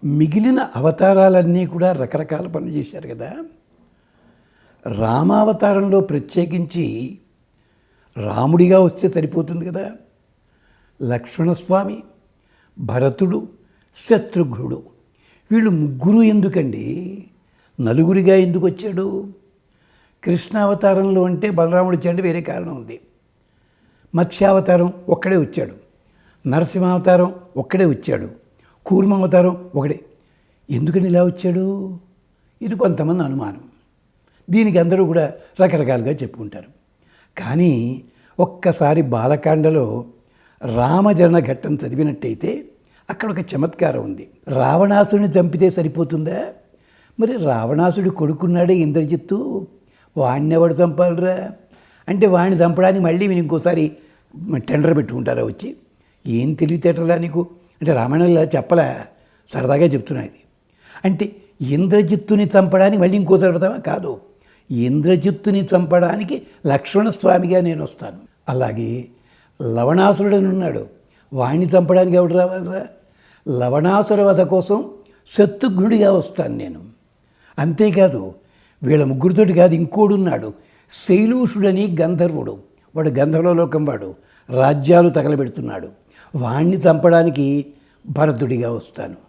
మిగిలిన అవతారాలన్నీ కూడా రకరకాల పనులు చేశారు కదా. రామావతారంలో ప్రత్యేకించి రాముడిగా వస్తే సరిపోతుంది కదా. లక్ష్మణస్వామి, భరతుడు, శత్రుఘ్నుడు వీళ్ళు ముగ్గురు ఎందుకండి, నలుగురిగా ఎందుకు వచ్చాడు? కృష్ణావతారంలో అంటే బలరాముడు వచ్చాడంటే వేరే కారణం ఉంది. మత్స్యావతారం ఒక్కడే వచ్చాడు, నరసింహావతారం ఒక్కడే వచ్చాడు, కూర్మావతారం ఒకడే. ఎందుకని ఇలా వచ్చాడు? ఇది కొంతమంది అనుమానం. దీనికి అందరూ కూడా రకరకాలుగా చెప్పుకుంటారు. కానీ ఒక్కసారి బాలకాండలో రామజనన ఘట్టం చదివినట్టయితే అక్కడ ఒక చమత్కారం ఉంది. రావణాసుడిని చంపితే సరిపోతుందా? మరి రావణాసుడి కొడుకున్నాడే ఇంద్రజిత్తు, వాడిని ఎవడు చంపాలిరా అంటే వాడిని చంపడానికి మళ్ళీ మీరు ఇంకోసారి టెండర్ పెట్టుకుంటారా వచ్చి? ఏం తెలివితేటలా నీకు అంటే రామాయణంలో చెప్పలే, సరదాగా చెప్తున్నా ఇది. అంటే ఇంద్రజిత్తుని చంపడానికి మళ్ళీ ఇంకోసారి పెడతావా? కాదు, ఇంద్రజిత్తుని చంపడానికి లక్ష్మణస్వామిగా నేను వస్తాను. అలాగే లవణాసురుడు అని ఉన్నాడు, వాణ్ణి చంపడానికి ఎవడు రావాలిరా? లవణాసుర వధ కోసం శత్రుఘ్నుడిగా వస్తాను నేను. అంతేకాదు వీళ్ళ ముగ్గురితోటి కాదు, ఇంకోడున్నాడు శైలూషుడని గంధర్వుడు, వాడు గంధర్వలోకం వాడు, రాజ్యాలు తగలబెడుతున్నాడు. వాణ్ణి చంపడానికి భరతుడిగా వస్తాను.